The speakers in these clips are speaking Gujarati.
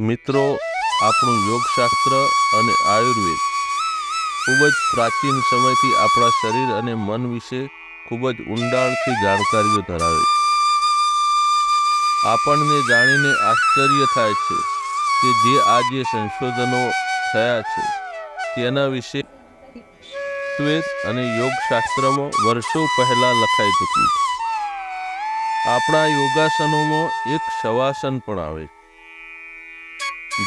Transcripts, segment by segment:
મિત્રો, આપણું યોગશાસ્ત્ર અને આયુર્વેદ ખૂબ જ પ્રાચીન સમયથી આપણા શરીર અને મન વિશે ખૂબ જ ઊંડાણથી જાણકારીઓ ધરાવે છે. આપણને જાણીને આશ્ચર્ય થાય છે કે જે આજે સંશોધનો થયા છે તેના વિશે આયુર્વેદ અને યોગશાસ્ત્રમાં વર્ષો પહેલા લખાઈ ચૂક્યું છે. આપણા યોગાસનોમાં એક શવાસન પણ આવે છે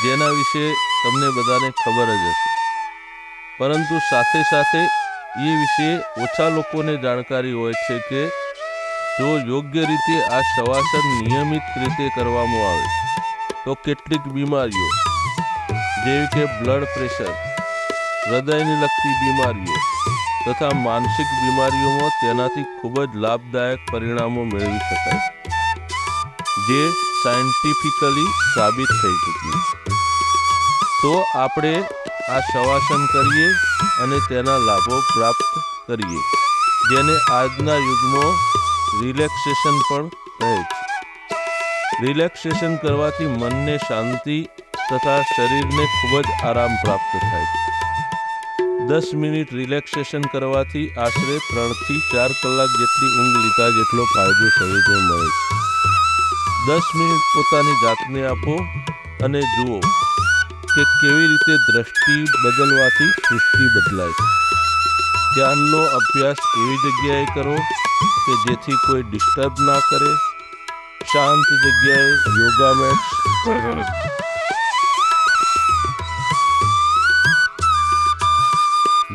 જેના વિશે તમને બધાને ખબર જ હશે, પરંતુ સાથે સાથે એ વિશે ઓછા લોકોને જાણકારી હોય છે કે જો યોગ્ય રીતે આ શવાસન નિયમિત રીતે કરવામાં આવે તો કેટલીક બીમારીઓ જેવી કે બ્લડ પ્રેશર, હૃદયને લગતી બીમારીઓ તથા માનસિક બીમારીઓમાં તેનાથી ખૂબ જ લાભદાયક પરિણામો મેળવી શકાય, જે સાયન્ટિફિકલી સાબિત થઈ ચૂક્યું છે. તો આપણે આ શવાસન કરીએ અને તેના લાભો પ્રાપ્ત કરીએ, જેને આજના યુગમાં રિલેક્સેશન પણ કહે છે. રિલેક્સેશન કરવાથી મનને શાંતિ તથા શરીરને ખૂબ જ આરામ પ્રાપ્ત થાય છે. 10 મિનિટ રિલેક્સેશન કરવાથી આશરે 3 થી 4 કલાક જેટલી ઊંઘ લીધા જેટલો ફાયદો શરીરને મળે છે. 10 મિનિટ પોતાની જાતને આપો અને જુઓ કે કેવી રીતે દ્રષ્ટિ બદલવાથી સૃષ્ટિ બદલાય છે. ધ્યાનનો અભ્યાસ એવી જગ્યાએ કરો કે જેથી કોઈ ડિસ્ટર્બ ના કરે. શાંત જગ્યાએ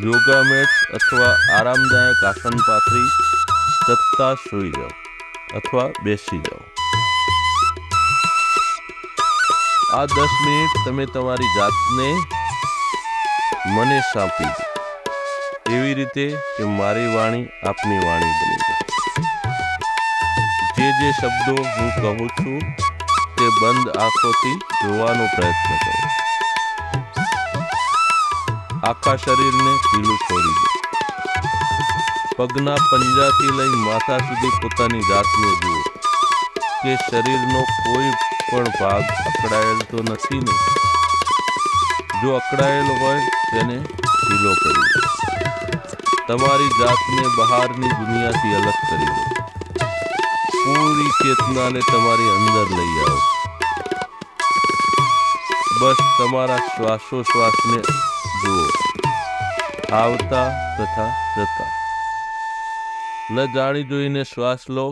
યોગા મેટ્સ અથવા આરામદાયક આસન પાથરી તત્તા સૂઈ જાઓ અથવા બેસી જાઓ. આ 10 મિનિટ તમે તમારી જાતને મને સાંપી દો, એવી રીતે કે મારી વાણી આપની વાણી બની જાય. જે શબ્દો હું કહું છું તે બંધ આંખોથી જોવાનો પ્રયત્ન કરો. આખા શરીરને ઢીલું છોડી દો. પગના પંજાથી લઈ માથા સુધી પોતાની જાતને જુઓ કે શરીરનો કોઈ પણ ભાગ અકળાયેલ તો નથી ને? જો અકળાયેલ હોય તેને ઢીલો કરી દો. તમારી જાતને બહારની દુનિયાથી અલગ કરી દો. પૂરી ચેતનાને તમારી અંદર લઈ આવો. બસ તમારા શ્વાસોશ્વાસને જુઓ, આવતા તથા જતા. ન જાણી જોઈને શ્વાસ લો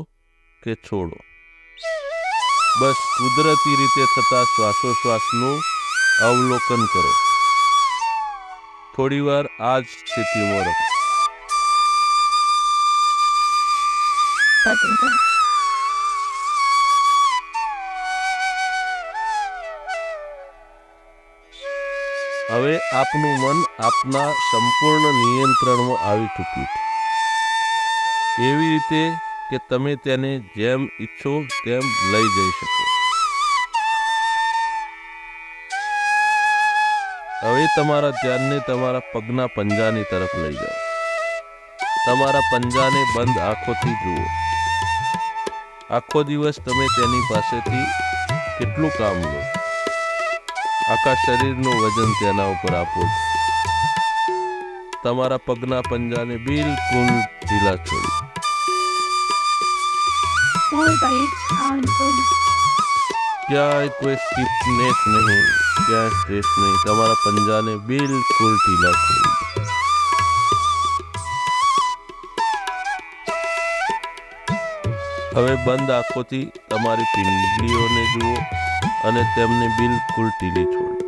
કે છોડો. બસ કુદરતી રીતે થતા શ્વાસોશ્વાસનું અવલોકન કરો. થોડીવાર આ જ સ્થિતિમાં રહો. હવે આપનું મન આપના સંપૂર્ણ નિયંત્રણમાં આવી ચૂક્યું છે, એવી રીતે કે તમે તેને જેમ ઈચ્છો તેમ લઈ જઈ શકો. હવે તમારા ધ્યાનને તમારા પગના પંજાની તરફ લઈ જાઓ. તમારા પંજાને બંધ આંખોથી જુઓ. આખો દિવસ તમે તેની પાસેથી કેટલું કામ લો. આખા શરીરનું વજન તેના ઉપર આપો. તમારા પગના પંજાને બિલકુલ ઢીલા છોડી. ક્યાંય કોઈ સ્ટીફનેસ નહીં, ક્યાંય સ્ટ્રેસ નહીં. તમારા પંજાને બિલકુલ ઢીલા છોડી. હવે બંધ આંખોથી તમારી પિંડલીઓને જુઓ અને તેમને બિલકુલ ઢીલી છોડી.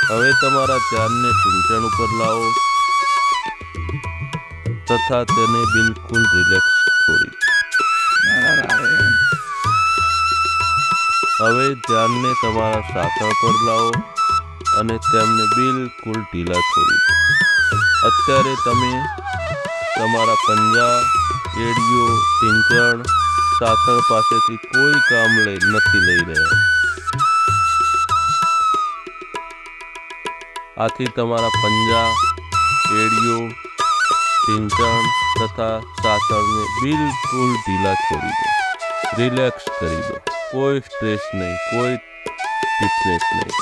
હવે તમારા ધ્યાનને ઢૂંઢણ ઉપર લાવો તથા તેને બિલકુલ રિલેક્સ છોડી. હવે ધ્યાનને તમારા સાથળ પર લાવો અને તેમને બિલકુલ ઢીલા છોડી. અત્યારે તમે તમારા પંજા, એડીઓ, ઢીંચણ, સાથળ પાસેથી કોઈ કામ નથી લઈ રહ્યા. આથી તમારા પંજા, એડીઓ, ઢીંચણ તથા સાથળને બિલકુલ ઢીલા છોડી દો. રિલેક્સ કરી દો. કોઈ સ્ટ્રેસ નહીં, કોઈ સ્ટીફનેસ નહીં,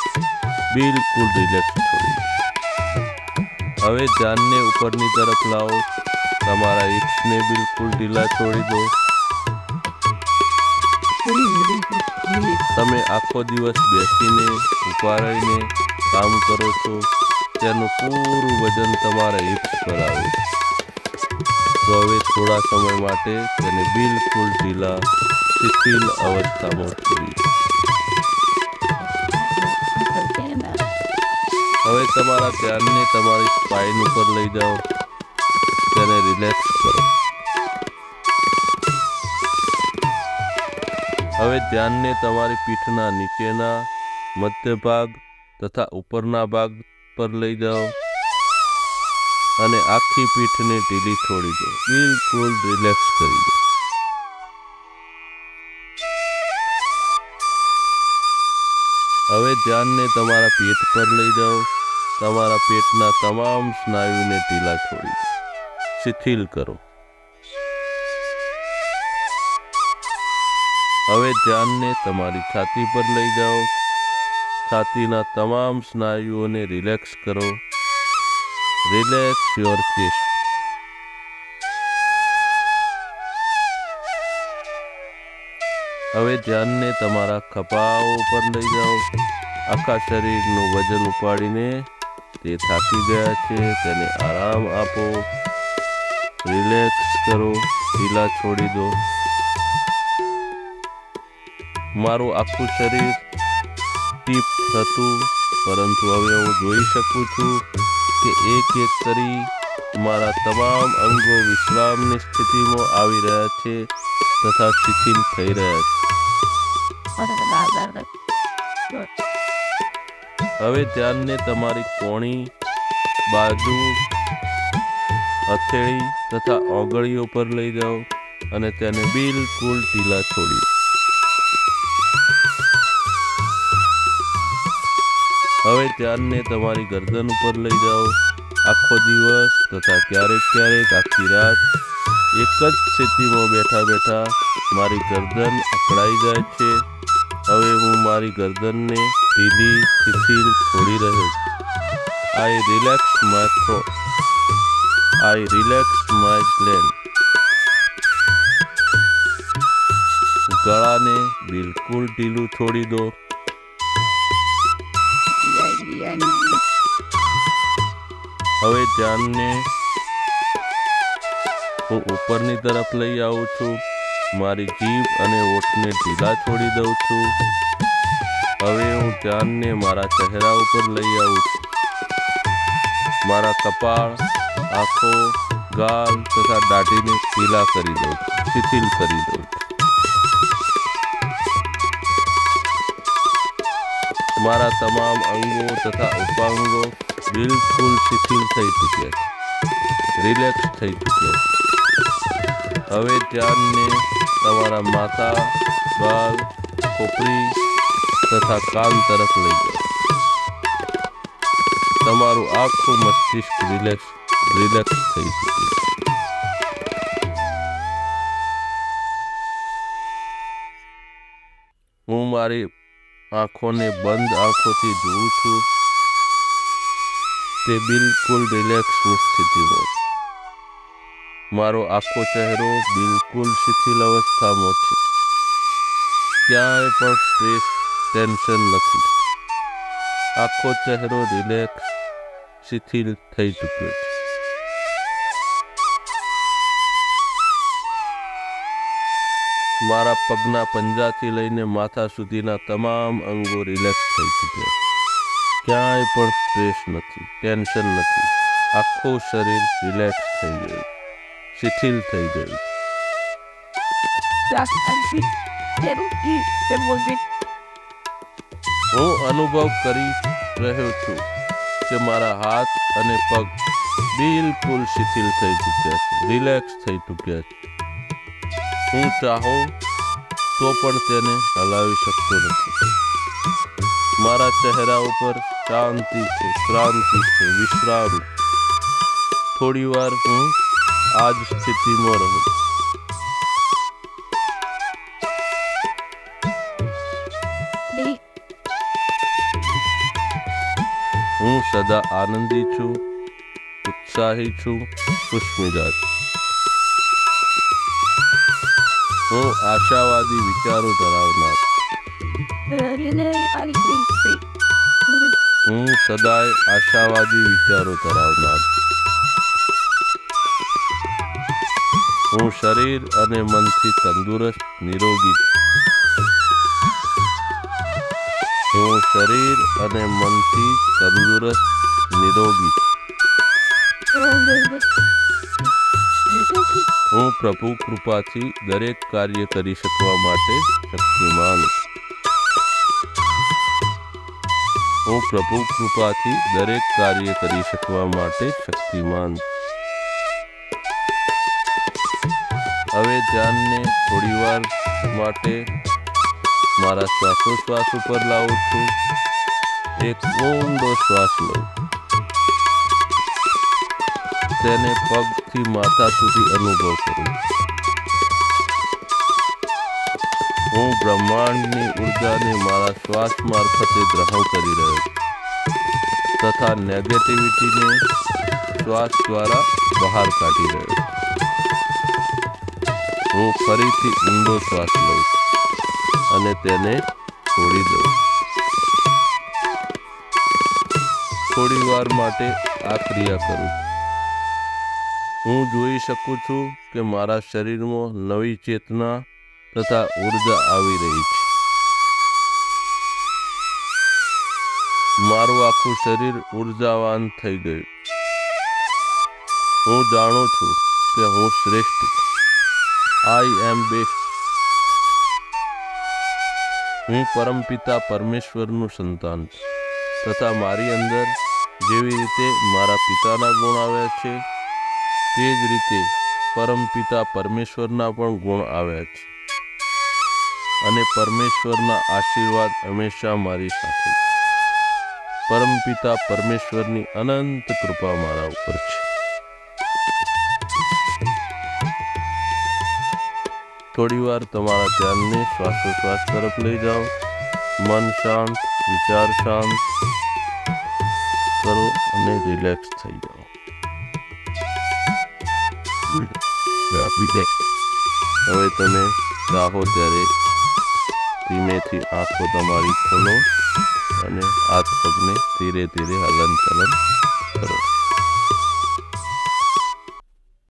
બિલકુલ રિલેક્સ છોડી દો. હવે ધ્યાનને ઉપરની તરફ લાવો. તમારા હિપ્સને બિલકુલ ઢીલા છોડી દો. તમે આખો દિવસ બેસીને ઊભા રહીને કામ કરો છો, તેનું પૂરું વજન તમારા હિપ્સ પર આવે. તો હવે થોડા સમય માટે તેને બિલકુલ ઢીલા શિથિલ અવસ્થામાં છોડી દો. હવે તમારા ધ્યાનને તમારી સ્પાઇન ઉપર લઈ જાઓ. તેને રિલેક્સ કરો. હવે ધ્યાનને તમારી પીઠના નીચેના, મધ્ય ભાગ તથા ઉપરના ભાગ પર લઈ જાઓ અને આખી પીઠને ઢીલી છોડી દો. બિલકુલ રિલેક્સ કરી દો. હવે ધ્યાનને તમારા પેટ પર લઈ જાઓ. તમારા પેટના તમામ સ્નાયુને ઢીલા છોડી દો. શિથિલ કરો. હવે ધ્યાનને તમારી છાતી પર લઈ જાઓ. છાતીના તમામ સ્નાયુઓને રિલેક્સ કરો. Relax your chest. હવે ધ્યાનને તમારા ખભાઓ પર લઈ જાઓ. આખા શરીરનું વજન ઉપાડીને તે થાકી ગયા છે, તેને આરામ આપો. રિલેક્સ કરો. ઢીલા છોડી દો. મારું આખું શરીર સ્ટીફ હતું, પરંતુ હવે હું જોઈ શકું છું કે એક એક કરી મારા તમામ અંગો વિશ્રામની સ્થિતિમાં આવી રહ્યા છે તથા શિથિલ થઈ રહ્યા છે. હવે ધ્યાનને તમારી કોણી, બાજુ, હથેળી તથા આંગળીઓ પર લઈ જાઓ અને તેને બિલકુલ ઢીલા છોડી દો. હવે ધ્યાનને તમારી ગરદન ઉપર લઈ જાઓ. આખો દિવસ તથા ક્યારેક ક્યારેક આખી રાત એક જ સ્થિતિમાં બેઠા બેઠા મારી ગરદન અકળાઈ જાય છે. હવે હું મારી ગરદનને ઢીલી શિથિલ છોડી રહ્યો છું. I relax my throat. I relax my gland. ગળાને બિલકુલ ઢીલું છોડી દો. હવે ધ્યાનને હું ઉપરની તરફ લઈ આવું છું. મારી જીભ અને ઓઠને ઢીલા છોડી દઉં છું. હવે હું ધ્યાનને મારા ચહેરા ઉપર લઈ આવું છું. મારા કપાળ, આંખો, ગાલ તથા દાઢીને ઢીલા કરી દઉં છું, શિથિલ કરી દઉં છું. મારા તમામ અંગો તથા ઉપાંગો બિલકુલ શિથિલ થઈ ચૂક્યા છે, રિલેક્સ થઈ ચૂક્યા છે. હવે ધ્યાનને તમારા માથા, બાલ, ખોપરી તથા કાન તરફ લઈ જાઓ. તમારું આખું મસ્તિષ્ક રિલેક્સ થઈ ચૂક્યું છે. હું મારી આંખોને બંધ આંખોથી જોઉં છું. તે બિલકુલ રિલેક્સની સ્થિતિમાં. મારો આખો ચહેરો બિલકુલ શિથિલ અવસ્થામાં છે. ક્યાંય પણ સ્ટ્રેસ, ટેન્શન નથી. આખો ચહેરો રિલેક્સ, શિથિલ થઈ ચૂક્યો છે. મારા પગના પંજાથી લઈને માથા સુધીના તમામ અંગો રિલેક્સ થઈ ચૂક્યા છે. ક્યાંય પણ સ્ટ્રેસ નથી, ટેન્શન નથી. આખું શરીર રિલેક્સ થઈ ગયું, શિથિલ થઈ ગયું. હું અનુભવ કરી રહ્યો છું કે મારા હાથ અને પગ બિલકુલ શિથિલ થઈ ચૂક્યા છે, રિલેક્સ થઈ ચૂક્યા છે. હું ચાહું તો પણ તેને હલાવી શકતો નથી. મારા ચહેરા ઉપર શાંતિ છે, ક્રાંતિ છે, વિશ્રામ. થોડી વાર હું આ જ સ્થિતિમાં રહું. હું સદા આનંદી છું, ઉત્સાહી છું, ખુશમિજાજ. હું આશાવાદી વિચારો ધરાવનાર. હું સદાય આશાવાદી વિચારો ધરાવનાર. હું શરીર અને મનથી તંદુરસ્ત નિરોગી છું. હું શરીર અને મનથી તંદુરસ્ત નિરોગી છું. હું પ્રભુ કૃપાથી દરેક કાર્ય કરી શકવા માટે શક્તિમાન છું. હું પ્રભુ કૃપાથી દરેક કાર્ય કરી શકવા માટે શક્તિમાન છું. હવે ધ્યાનને થોડીવાર માટે મારા શ્વાસોશ્વાસ ઉપર લાવું છું. એક ઊંડો શ્વાસ લઉં. તેને પગથી માથા સુધી અનુભવ કરું. હું બ્રહ્માંડની ઉર્જાને મારા શ્વાસ મારફતે ગ્રહણ કરી રહ્યો છું તથા નેગેટિવિટીને શ્વાસ દ્વારા બહાર કાઢી રહ્યો છું. હું ફરીથી ઊંડો શ્વાસ લઉં અને તેને છોડી દઉં. થોડી વાર માટે આ ક્રિયા કરું. હું જોઈ શકું છું કે મારા શરીરમાં નવી ચેતના તથા ઉર્જા આવી રહી છે. મારું આખું શરીર ઉર્જાવાન થઈ ગયું. હું જાણું છું કે હું શ્રેષ્ઠ છું. આઈ એમ બેસ્ટ. હું પરમપિતા પરમેશ્વરનું સંતાન છું તથા મારી અંદર જેવી રીતે મારા પિતાના ગુણ આવ્યા છે તે જ રીતે પરમપિતા પરમેશ્વરના પણ ગુણ આવ્યા છે અને પરમેશ્વરના આશીર્વાદ હંમેશા મારી સાથે છે. પરમપિતા પરમેશ્વરની અનંત કૃપા મારા ઉપર છે. થોડી વાર તમારા ધ્યાનને શ્વાસોશ્વાસ તરફ લઈ જાઓ. મન શાંત, વિચાર શાંત કરો અને રિલેક્સ થઈ જાઓ. હવે તમે ચાહો ત્યારે ધીમેથી આંખો તમારી ખોલો અને હાથ પગને ધીરે ધીરે હલન ચલન કરો.